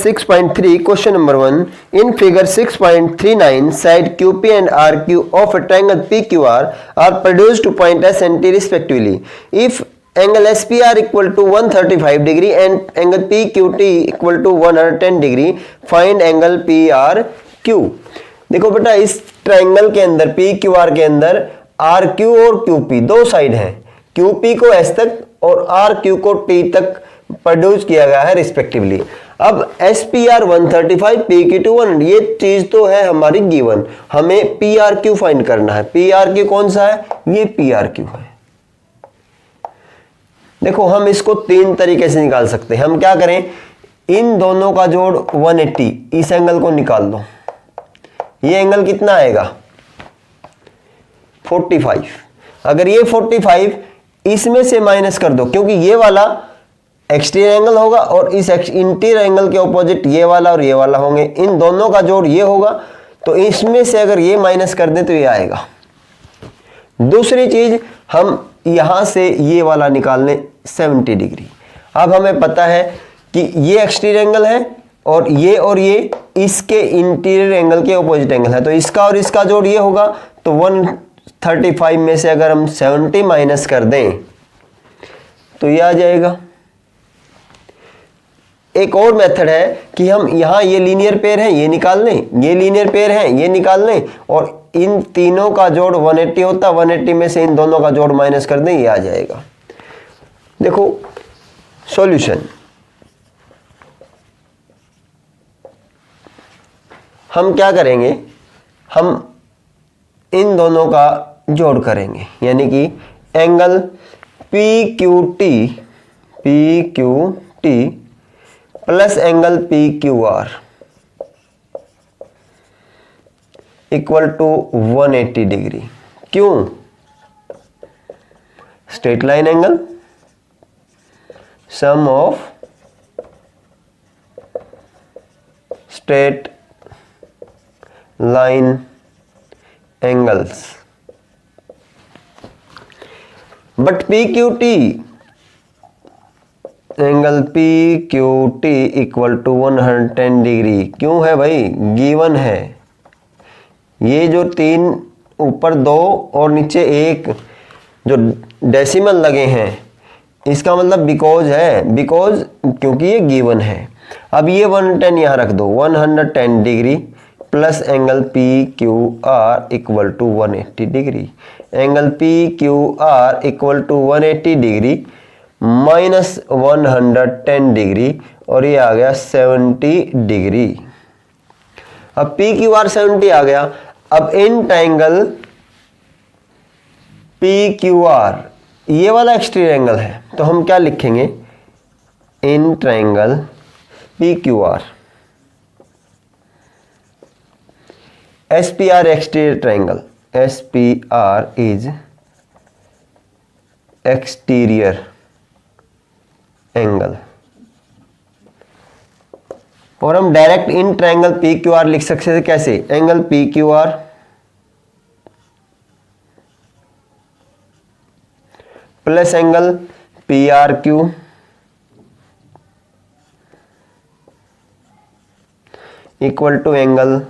6.3 question number 1 in figure 6.39 side QP and RQ of a triangle PQR are produced to point S and T respectively. If angle SPR equal to 135 degree and angle PQT equal to 110 degree, find angle PRQ. देखो बेटा, इस triangle के अंदर PQR के अंदर RQ और QP दो side हैं। QP को S तक और RQ को T तक प्रोड्यूस किया गया है रिस्पेक्टिवली। अब SPR 135 PQ 100 ये चीज तो है हमारी गिवन, हमें PRQ फाइंड करना है। PRQ कौन सा है? ये PRQ है। देखो हम इसको तीन तरीके से निकाल सकते हैं। हम क्या करें, इन दोनों का जोड़ 180, इस एंगल को निकाल दो। ये एंगल कितना आएगा? 45। अगर ये 45 इसमें से माइनस कर दो, क्योंकि ये वाला एक्सटीरियर एंगल होगा और इस इंटीरियर एंगल के ऑपोजिट ये वाला और ये वाला होंगे। इन दोनों का जोड़ ये होगा, तो इसमें से अगर ये माइनस कर दें तो ये आएगा। दूसरी चीज, हम यहां से ये वाला निकाल लें 70 डिग्री। अब हमें पता है कि ये एक्सटीरियर एंगल है और ये इसके इंटीरियर एंगल के ऑपोजिट एंगल है, तो इसका और इसका जोड़ ये होगा। तो 135 में से अगर हम 70 माइनस कर दें तो ये आ जाएगा। एक और मेथड है कि हम यहां ये लीनियर पेयर है ये निकाल लें, ये लीनियर पेयर है ये निकाल लें, और इन तीनों का जोड़ 180 होता, 180 में से इन दोनों का जोड़ माइनस कर दें, ये आ जाएगा। देखो सॉल्यूशन, हम क्या करेंगे, हम इन दोनों का जोड़ करेंगे, यानी कि angle PQT plus angle PQR equal to 180 degree. क्यों? Straight line angle, sum of straight line angles. But PQT, angle PQT equal to 110 degree क्यों है भाई? गिवन है। ये जो तीन ऊपर दो और नीचे एक जो डेसिमल लगे हैं, इसका मतलब बिकॉज है, बिकॉज क्योंकि ये गिवन है। अब ये 110 यहाँ रख दो, 110 degree plus angle PQR equal to 180 degree. Angle PQR equal to 180 degree minus 110 degree, और ये आ गया 70 डिग्री। अब PQR 70 आ गया। अब इन ट्रायंगल PQR ये वाला एक्सटीरियर एंगल है, तो हम क्या लिखेंगे, इन triangle PQR SPR exterior triangle, SPR is exterior angle, और हम डायरेक्ट इन ट्रायंगल PQR लिख सकते हैं। कैसे? Angle PQR plus angle PRQ equal to angle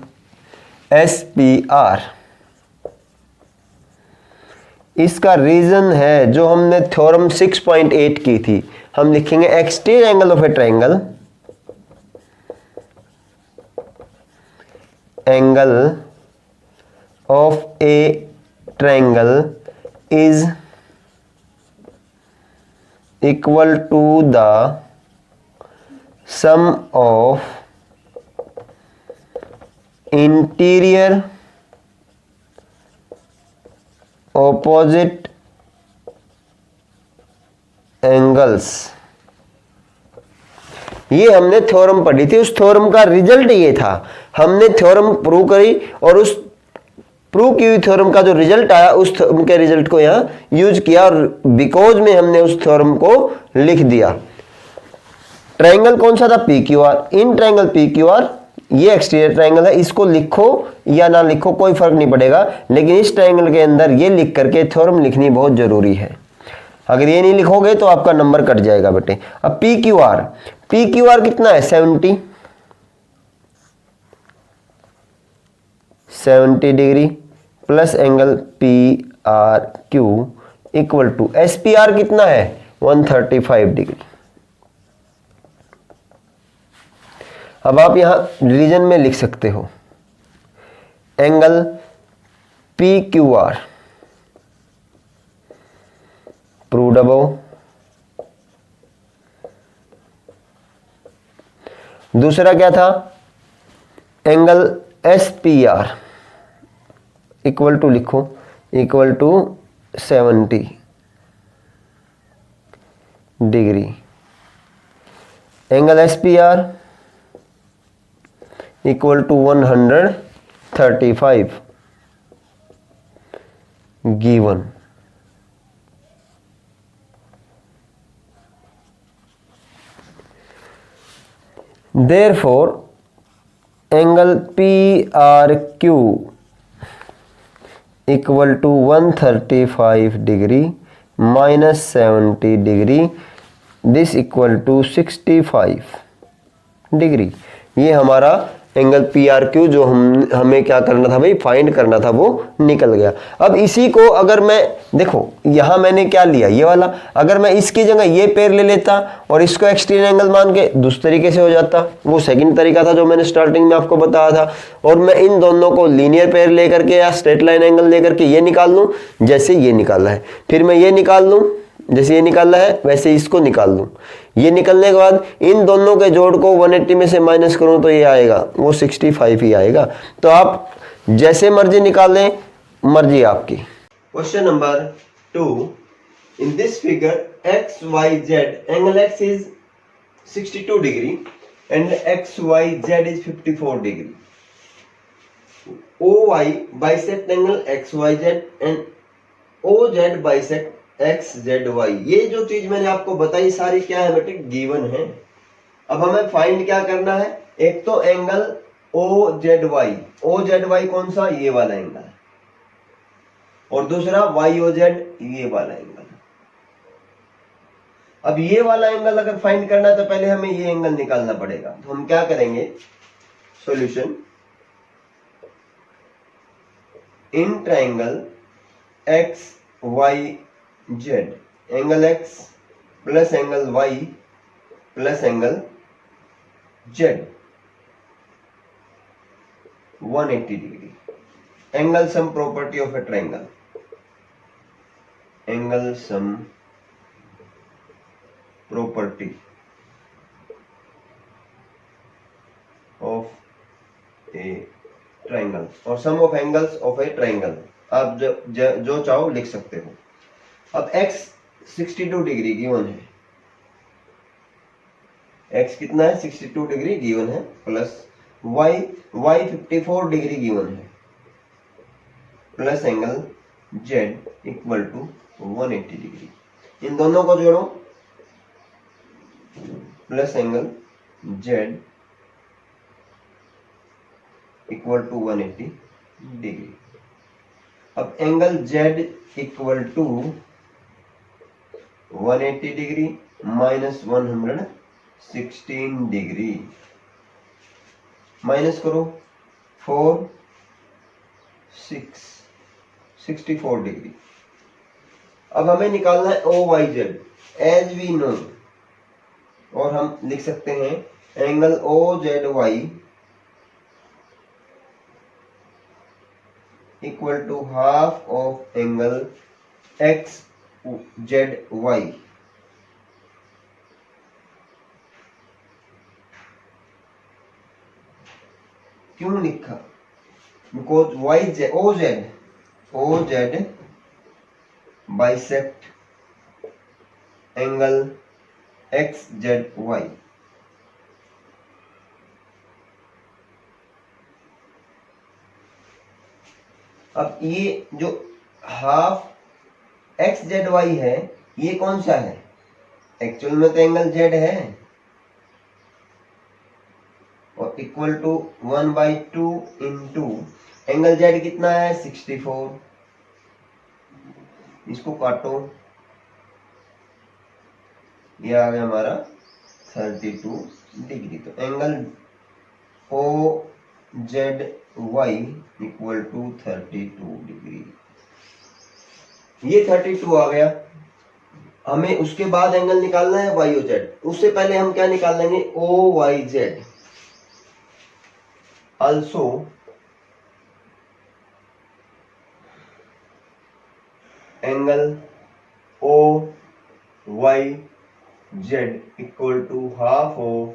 SPR। इसका रीजन है जो हमने थ्योरम 6.8 की थी। हम लिखेंगे exterior angle of a triangle, angle of a triangle is equal to the sum of interior opposite angles. ये हमने थ्योरम पढ़ी थी, उस थ्योरम का रिजल्ट ये था। हमने थ्योरम प्रूव करी और उस प्रूव की हुई थ्योरम का जो रिजल्ट आया उस थ्योरम के रिजल्ट को यहाँ यूज किया और बिकॉज में हमने उस थ्योरम को लिख दिया। ट्रायंगल कौन सा था? PQR। इन ट्रायंगल PQR ये एक्सटीरियर ट्रायंगल है, इसको लिखो या ना लिखो कोई फर्क नहीं पड़ेगा, लेकिन इस ट्रायंगल के अंदर ये लिख करके थ्योरम लिखनी बहुत जरूरी है। अगर ये नहीं लिखोगे तो आपका नंबर कट जाएगा बेटे। अब PQR कितना है? 70। 70 degree plus angle P R Q equal to S P R कितना है 135 डिग्री। अब आप यहां रीजन में लिख सकते हो angle P Q R proved above. दूसरा क्या था angle S P R equal to लिखो equal to 70 degree. Angle S P R equal to 135 given. Therefore, angle PRQ equal to 135 degree minus 70 degree. This equal to 65 degree. ये हमारा angle P R Q जो हमें क्या करना था भाई find करना था वो निकल गया। अब इसी को अगर मैं देखो यहां मैंने क्या लिया ये वाला, अगर मैं इसकी जगह ये पेयर ले लेता और इसको एक्सट्रीम एंगल मान के दूसरे तरीके से हो जाता, वो सेकंड तरीका था जो मैंने स्टार्टिंग में आपको बताया था। और मैं इन दोनों को लीनियर पेयर लेकर के या स्ट्रेट लाइन एंगल लेकर के ये निकाल लूं जैसे ये निकाला है, फिर मैं ये निकाल लूं जैसे ये निकाला है वैसे इसको निकाल लूं। ये निकलने के बाद इन दोनों के जोड़ को 180 में से माइनस करूं तो ये आएगा वो 65 ही आएगा। तो आप जैसे मर्जी निकाल लें, मर्जी आपकी। Question number 2, in this figure X Y Z angle X is 62 degree and X Y Z is 54 degree. O Y bisect angle X Y Z and O Z bisect X Z Y. ये जो चीज मैंने आपको बताई सारी क्या है बेटे गिवन है। अब हमें फाइंड क्या करना है, एक तो एंगल ओ जेड वाई कौन सा ये वाला एंगल है और दूसरा वाई ओ जेड ये वाला एंगल है। अब ये वाला एंगल अगर फाइंड करना है तो पहले हमें ये एंगल निकालना पड़ेगा। तो हम क्या करेंगे solution, in triangle X Y Z angle X plus angle Y plus angle Z 180 degree. Angle sum property of a triangle, angle sum property of a triangle और sum of angles of a triangle. आप जो चाहो लिख सकते हो। अब x 62 degree given है, x कितना है 62 डिग्री गिवन है प्लस y 54 डिग्री गिवन है plus angle z equal to 180 degree. इन दोनों को जोड़ो plus angle z equal to 180 degree. अब angle z equal to 180 degree minus 116 degree, minus करो 4 6 64 डिग्री। अब हमें निकालना है O Y Z as we know, और हम लिख सकते हैं angle O Z Y equal to half of angle X Z Y. क्यों लिखा, because Y Z O Z bisect angle X Z Y. अब ये जो हाफ एक्स जेड वाई है ये कौन सा है, एक्चुअल में तो एंगल जेड है और equal to 1/2 into angle Z कितना है 64। इसको काटो, ये आ गया हमारा 32 डिग्री। तो angle O Z Y equal to 32 degree. ये 32 आ गया। हमें उसके बाद एंगल निकालना है वाई ओ जेड। उससे पहले हम क्या निकाल लेंगे, O Y Z. Also angle O Y Z equal to half of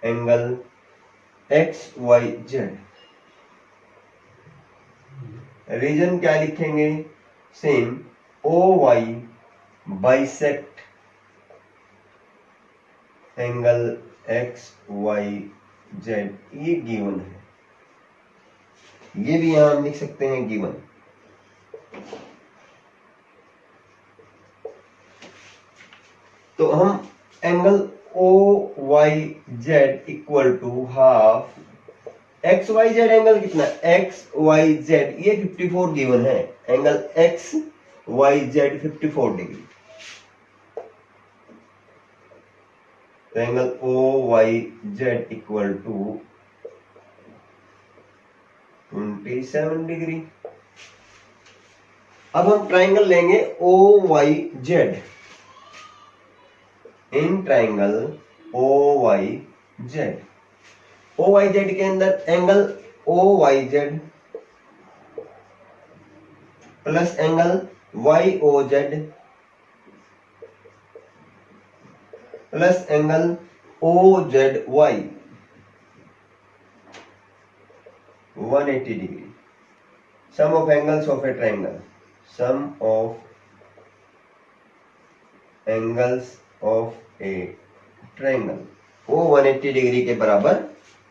angle X Y Z. Reason क्या लिखेंगे, same, O Y bisect angle X Y Z, ये गिवन है। ये भी यहां हम लिख सकते हैं गिवन। तो हम angle O Y Z equal to half X Y Z, angle कितना, एक्स वाई जेड, ये 54 गिवन है। Angle X Y Z 54 degree. तो angle O Y Z equal to 27 degree. अब हम ट्राइंगल लेंगे O Y Z. In triangle O Y Z, O Y Z के अंदर angle O Y Z plus angle Y O Z plus angle O Z Y 180 degree. Sum of angles of a triangle, sum of angles of a triangle, वो 180 degree के बराबर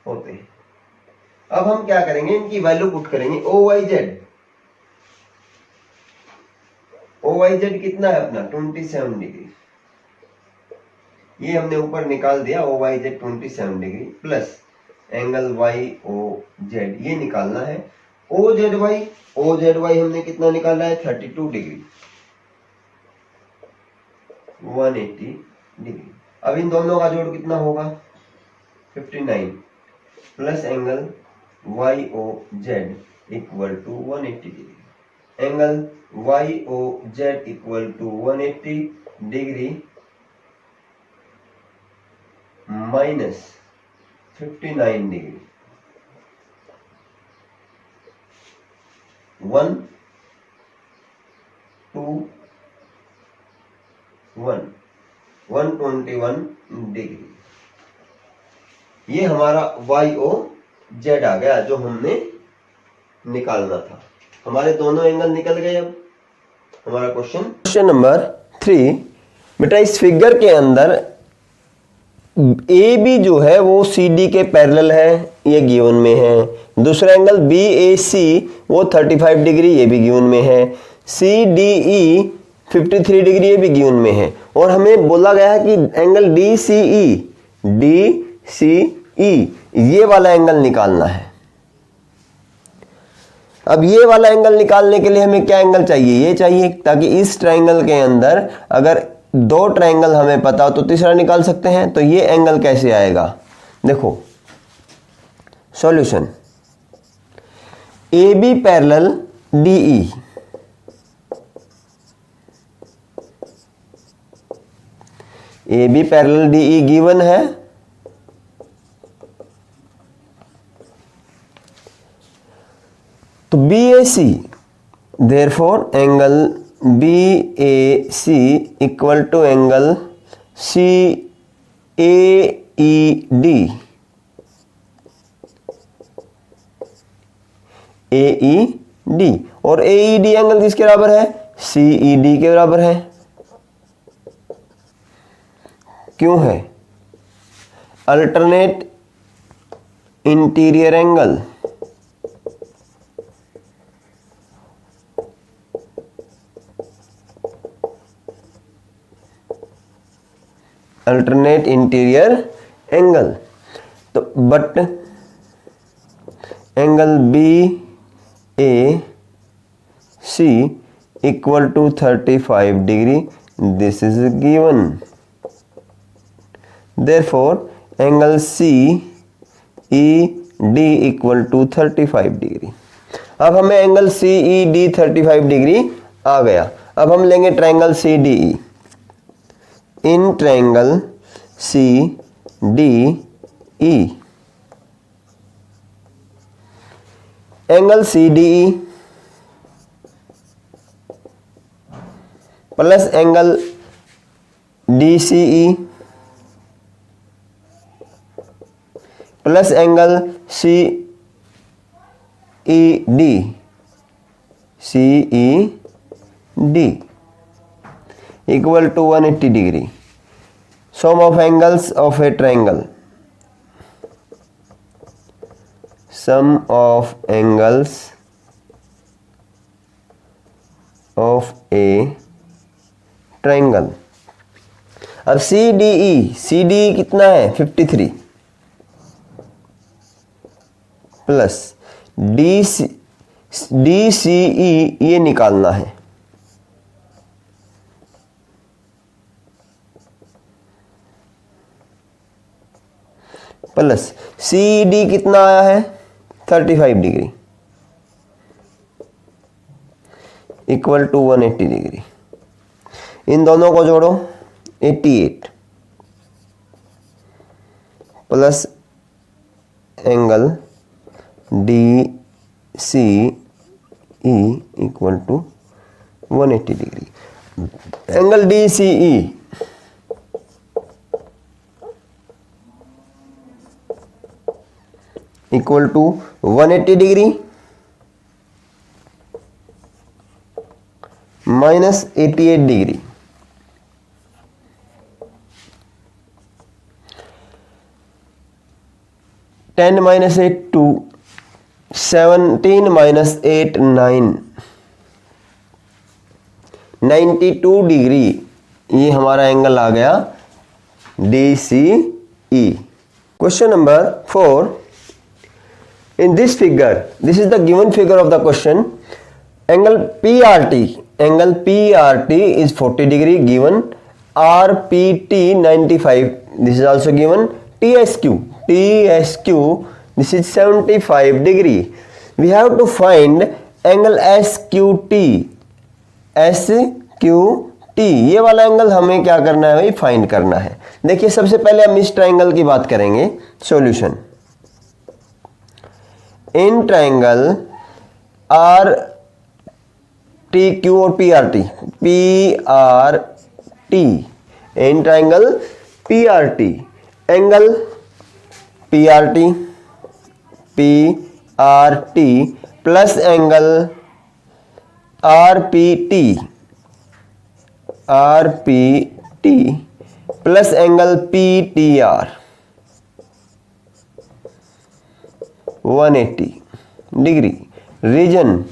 होते हैं। अब हम क्या करेंगे, इनकी वैल्यू पुट करेंगे। O Y Z, O Y Z कितना है अपना, 27 डिग्री। ये हमने ऊपर निकाल दिया, O Y Z 27 degree plus angle Y O Z, ये निकालना है। ओ जेड वाई हमने कितना निकाला है, 32 डिग्री, 180 डिग्री। अब इन दोनों का जोड़ कितना होगा, 59 plus angle Y O Z equal to 180 degree. Angle Y O Z equal to 180 degree minus 59 degree, 121 degree. ये हमारा वाई ओ जेड आ गया जो हमने निकालना था। हमारे दोनों एंगल निकल गए। अब हमारा क्वेश्चन नंबर 3, बेटा इस फिगर के अंदर ए बी जो है वो सी डी के पैरेलल है, ये गिवन में है। दूसरा एंगल बी ए सी वो 35 डिग्री, ये भी गिवन में है। सी डी ई 53 डिग्री, ये भी गिवन में है। और हमें बोला गया है कि एंगल डी सी ई ये वाला एंगल निकालना है। अब ये वाला एंगल निकालने के लिए हमें क्या एंगल चाहिए, ये चाहिए, ताकि इस ट्राइंगल के अंदर अगर दो ट्राइंगल हमें पता हो तो तीसरा निकाल सकते हैं। तो ये एंगल कैसे आएगा, देखो solution, A B parallel D E, A B parallel D E given है। तो B A C, therefore angle B A C equal to angle C A E D, A E D. और A E D angle किसके बराबर है, सी E D के बराबर है। क्यों है, alternate interior angle, alternate interior angle. तो but angle B A C equal to 35 degree, this is given. Therefore angle C E D equal to 35 degree. अब हमें angle C E D 35 degree आ गया। अब हम लेंगे triangle C D E. In triangle C D E angle C D E plus angle D C E plus angle C E D equal to 180 degree. Sum of angles of a triangle, sum of angles of a triangle. अब C D ई कितना है 53 plus D C ई ये निकालना है, plus C D कितना आया है 35 degree equal to 180 degree. इन दोनों को जोड़ो 88 plus angle D C E equal to 180 degree. Angle D C E equal to 180 degree minus 88 degree. Ten minus 8 2, 17 माइनस 8 9, 92 डिग्री ये हमारा एंगल आ गया D C E. Question number 4, in this figure, this is the given figure of the question, angle PRT is 40 degree given, RPT 95, this is also given, TSQ this is 75 degree. We have to find angle SQT ये वाला angle हमें क्या करना है भाई, find करना है। देखिए सबसे पहले हम इस ट्रायंगल की बात करेंगे। Solution, in triangle R T Q और P R T in triangle P R T angle P R T plus angle R P T plus angle P T R 180 degree. Reason,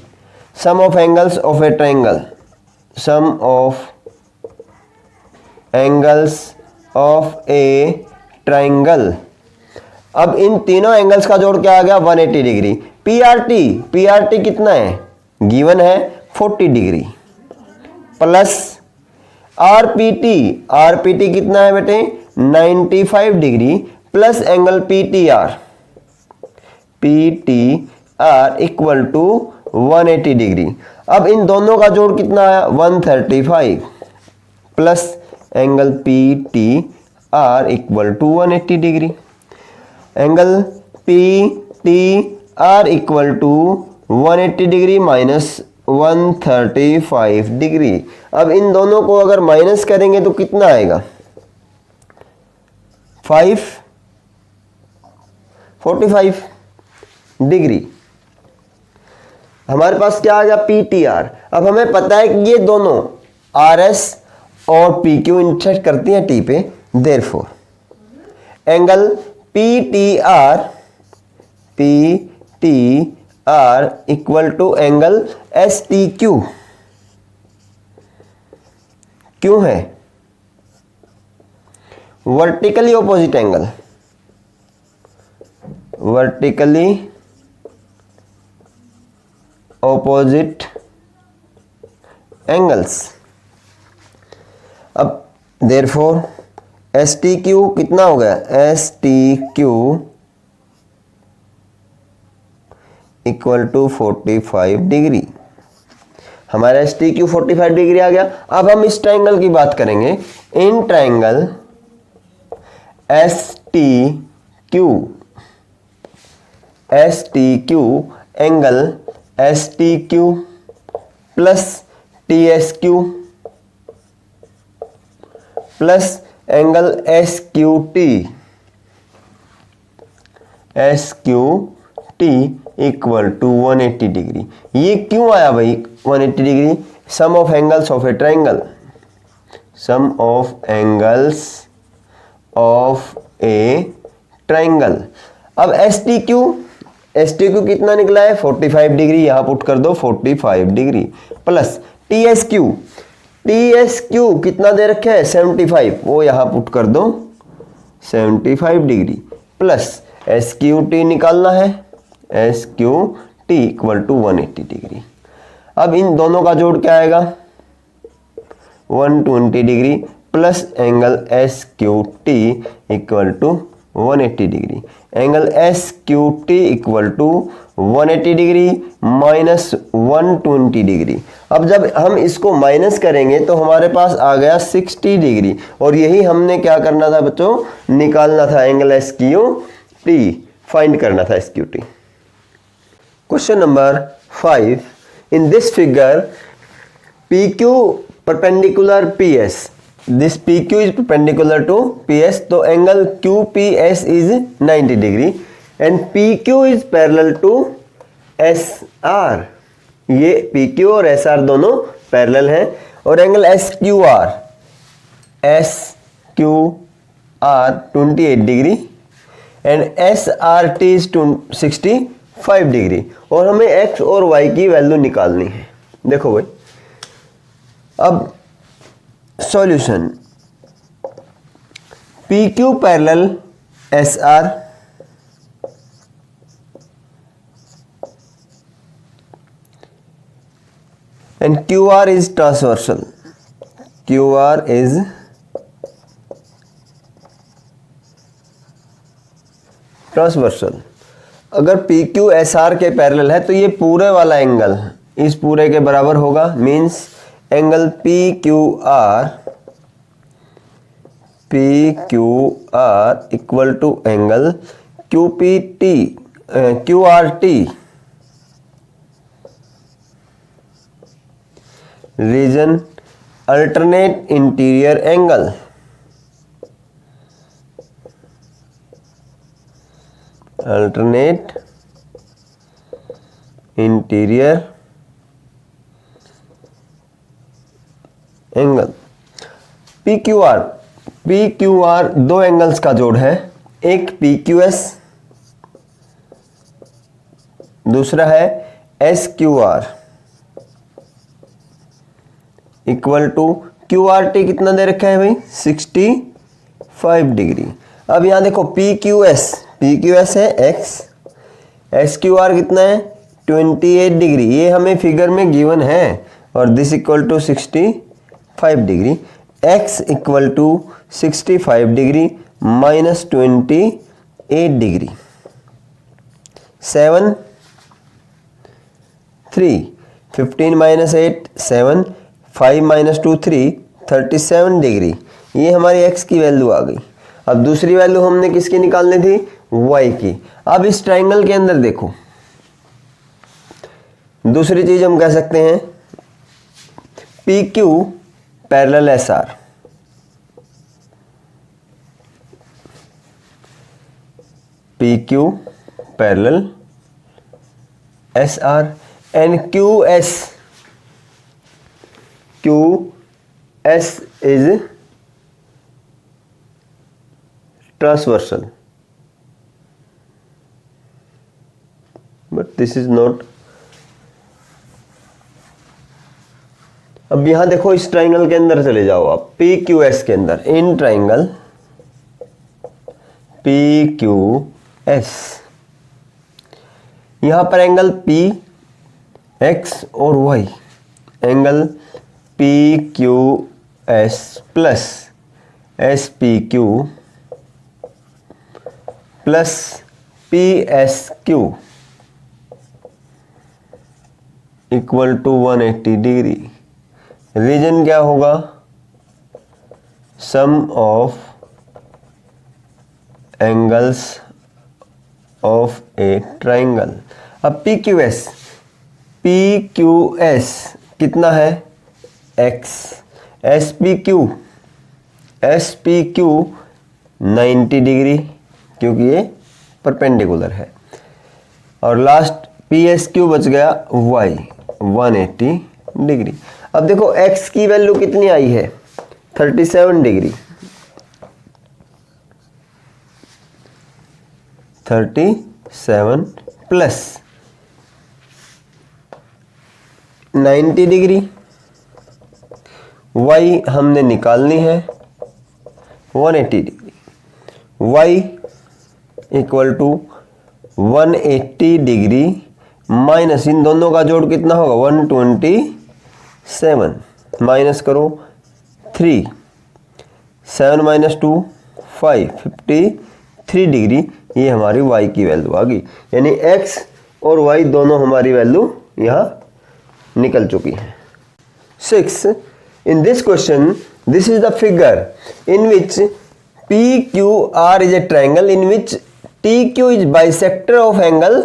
sum of angles of a triangle, sum of angles of a triangle. अब इन तीनों angles का जोड़ क्या आ गया 180 degree. PRT कितना है, given है 40 डिग्री प्लस आरपीटी कितना है बेटे 95 degree plus angle PTR equal to 180 degree. अब इन दोनों का जोड़ कितना आया 135 plus angle PTR equal to 180 degree. Angle PTR equal to 180 degree minus 135 degree. अब इन दोनों को अगर माइनस करेंगे तो कितना आएगा 45 डिग्री। हमारे पास क्या आ गया पीटीआर। अब हमें पता है कि ये दोनों आरएस और पीक्यू इंटरसेक्ट करती हैं टी पे, therefore angle PTR equal to angle STQ क्यों है vertically opposite angle, vertically opposite angles. अब देयरफॉर एस टी क्यू कितना हो गया S T Q equal to 45 degree. हमारा एस टी क्यू 45 डिग्री आ गया। अब हम इस ट्राइंगल की बात करेंगे। In triangle S T Q angle S T Q plus T S Q plus angle S Q T equal to 180 degree. ये क्यों आया भाई 180 degree? Sum of angles of a triangle, sum of angles of a triangle. अब S T Q कितना निकला है 45 degree, यहां put कर दो 45 degree plus T S Q कितना दे रखे है 75, वो यहां पुट कर दो 75 degree plus S Q T निकालना है, S Q T equal to 180 degree. अब इन दोनों का जोड़ क्या आएगा 120 degree plus angle S Q T equal to 180 degree. Angle S Q T equal to 180 degree minus 120 degree. अब जब हम इसको माइनस करेंगे तो हमारे पास आ गया 60 डिग्री, और यही हमने क्या करना था बच्चों, निकालना था angle S Q T, find करना था S Q T. Question number 5, in this figure P Q perpendicular P S, this PQ is perpendicular to PS, तो angle QPS is 90 degree and PQ is parallel to SR। ये PQ और SR दोनों parallel हैं, और angle SQR 28 degree and SRT is 65 degree, और हमें X और Y की वैल्यू निकालनी है। देखो भाई, अब solution PQ parallel SR and QR is transversal, QR is transversal. अगर PQ SR के पैरेलल है तो ये पूरे वाला एंगल इस पूरे के बराबर होगा, means angle PQR equal to angle QRT, reason alternate interior angle, alternate interior angle. PQR दो एंगल्स का जोड़ है, एक PQS दूसरा है SQR इक्वल टू QRT कितना दे रखा है भाई 65 डिग्री। अब यहां देखो PQS है X, SQR कितना है 28 डिग्री, ये हमें फिगर में गिवन है, और this equal to 65 degree. X equal to 65 degree minus 28 degree, 7 3 15 minus 8 7 5 minus 2 3 37 degree. ये हमारी x की वैल्यू आ गई। अब दूसरी वैल्यू हमने किसकी निकालनी थी y की। अब इस ट्राइंगल के अंदर देखो, दूसरी चीज हम कह सकते हैं PQ parallel SR, PQ parallel SR and QS is transversal, but this is not। अब यहां देखो इस ट्राइंगल के अंदर चले जाओ आप, PQS के अंदर, इन ट्राइंगल PQS, यहां पर एंगल P X और Y, angle PQS plus SPQ plus PSQ equal to 180 degree. Reason क्या होगा? Sum of angles of a triangle. अब पी क्यू एस कितना है? x। S P Q 90 degree, क्योंकि ये परपेंडिकुलर है। और लास्ट पी एस क्यू बच गया y 180 डिग्री। अब देखो x की वैल्यू कितनी आई है? 37 डिग्री। 37 plus 90 degree. y हमने निकालनी है 180 degree. y equal to 180 degree minus इन दोनों का जोड़ कितना होगा? 127। माइनस करो 3, 7 माइनस 2 5, 53 डिग्री। ये हमारी y की वैल्यू आ गई, यानी x और y दोनों हमारी वैल्यू यहाँ निकल चुकी है। 6. In this question, this is the figure in which PQR is a triangle in which TQ is bisector of angle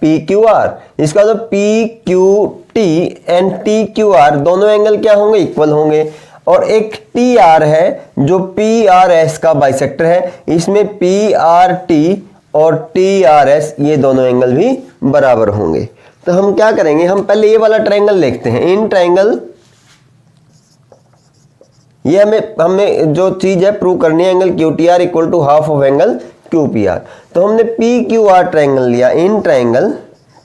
PQR। इसका तो PQT and TQR दोनों एंगल क्या होंगे? इक्वल होंगे। और एक TR है जो PRS का बाइसेक्टर है। इसमें PRT और TRS ये दोनों एंगल भी बराबर होंगे। तो हम क्या करेंगे? हम पहले ये वाला ट्रायंगल देखते हैं। इन ट्रायंगल ये हमें जो चीज है प्रूव करनी है, angle QTR equal to half of angle QPR। तो हमने PQR ट्रायंगल लिया। In triangle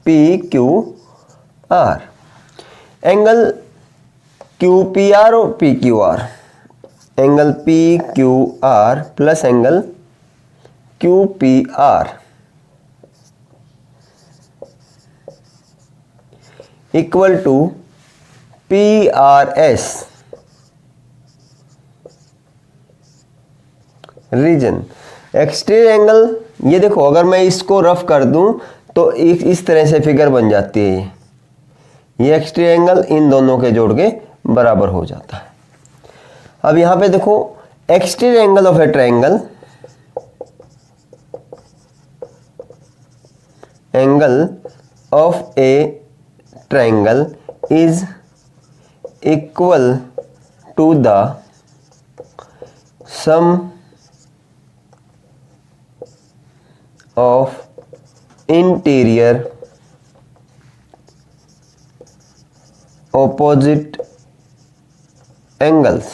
PQR angle QPR और PQR, angle PQR plus angle QPR equal to PRS। Reason exterior angle, ये देखो अगर मैं इसको रफ कर दूं तो इस तरह से फिगर बन जाती है। ये एक्सटीरियर एंगल इन दोनों के जोड़ के बराबर हो जाता है। अब यहां पे देखो exterior angle of a triangle, angle of a triangle is equal to the sum of interior opposite angles.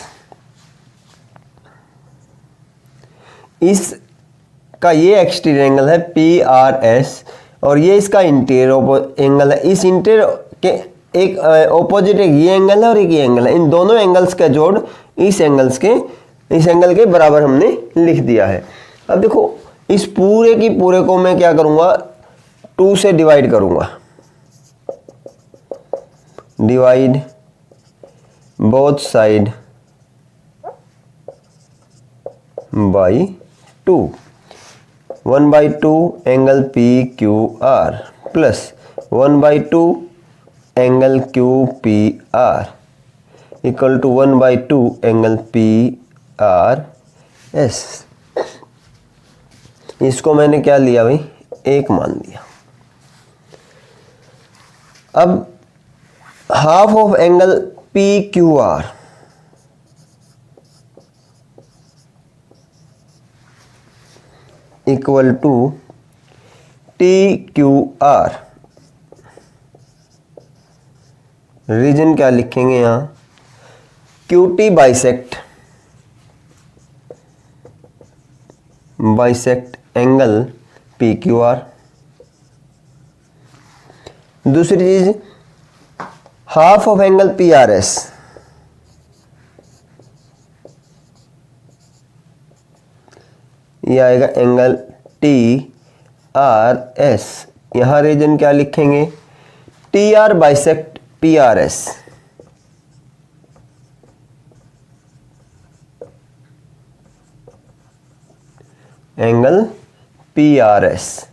इसका ये एक्सटीरियर एंगल है PRS और ये इसका इंटीरियर एंगल है। इस इंटीरियर के एक ऑपोजिट एक ये एंगल है और एक ये एंगल है। इन दोनों एंगल्स का जोड़ इस एंगल के बराबर हमने लिख दिया है। अब देखो इस पूरे की पूरे को मैं क्या करूंगा? 2 से डिवाइड करूंगा। Divide both side by 2। 1/2 angle PQR plus 1/2 angle QPR equal to 1/2 angle PRS। इसको मैंने क्या लिया भाई? 1 मान लिया। अब half of angle PQR equal to TQR। Reason क्या लिखेंगे यहां? QT bisect angle PQR। दूसरी चीज हाफ ऑफ एंगल PRS, ये आएगा एंगल TRS। यहां रीजन क्या लिखेंगे? TR bisect PRS। Angle PRS।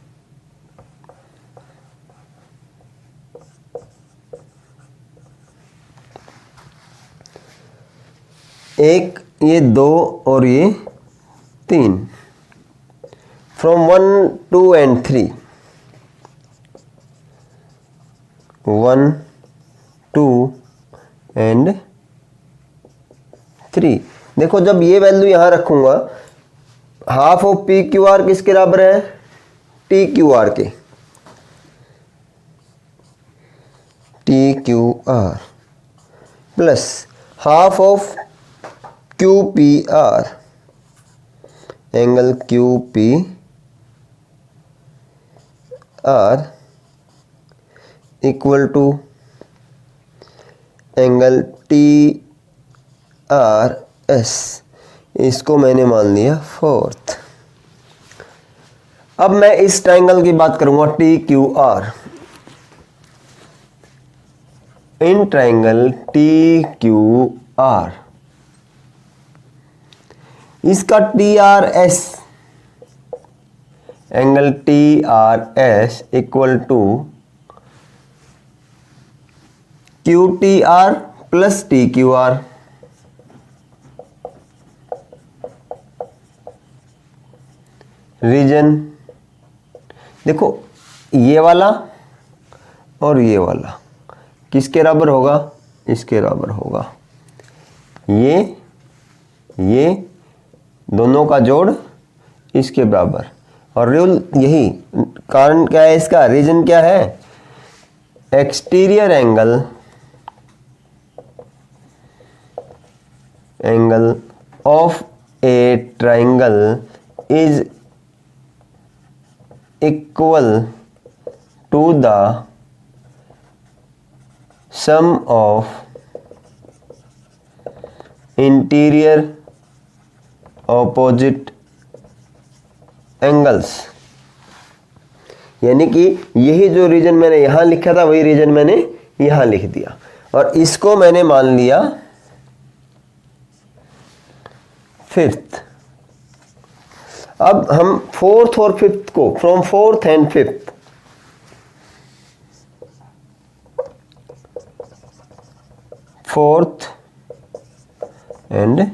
एक, ये 2 और ये 3, फ्रॉम 1, 2 and 3, 1, 2 and 3। देखो जब ये वैल्यू यहां रखूंगा, half of P Q R किसके बराबर है? टी क्यू आर के, T Q R plus half of Q P R, angle Q P R equal to angle T R S. इसको मैंने मान लिया फोर्थ। अब मैं इस ट्रायंगल की बात करूंगा, T Q R. In triangle T Q R, इसका T R S, angle T R S equal to Q T R plus T Q R. Reason देखो, ये वाला और ये वाला किसके बराबर होगा? इसके बराबर होगा। ये दोनों का जोड़ इसके बराबर। और रूल यही, कारण क्या है इसका? रीजन क्या है? Exterior angle of a triangle is equal to the sum of interior opposite angles। यानी कि यही जो रीजन मैंने यहां लिखा था वही रीजन मैंने यहां लिख दिया, और इसको मैंने मान लिया फिफ्थ। अब हम फोर्थ और फिफ्थ को, from fourth and fifth, fourth and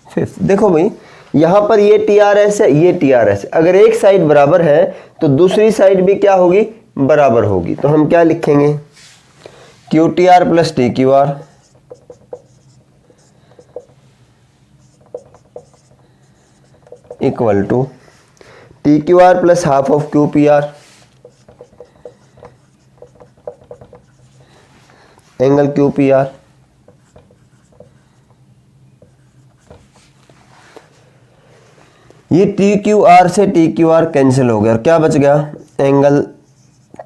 fifth, देखो भाई यहां पर ये टीआरएस है, ये टीआरएस है। अगर एक साइड बराबर है तो दूसरी साइड भी क्या होगी? बराबर होगी। तो हम क्या लिखेंगे? Q T R plus T Q R equal to T Q R plus half of Q P R, angle Q P R. ये टी क्यू आर से टी क्यू आर कैंसिल हो गया और क्या बच गया? Angle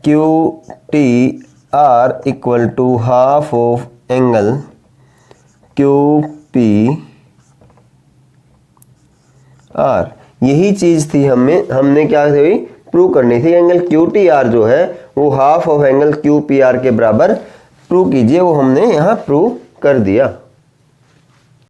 Q T R equal to half of angle Q P R. यही चीज थी हमने क्या थी प्रूव करनी थी। एंगल क्यू टी आर जो है वो half of angle Q P are के बराबर प्रूव कीजिए, वो हमने यहां प्रूव कर दिया।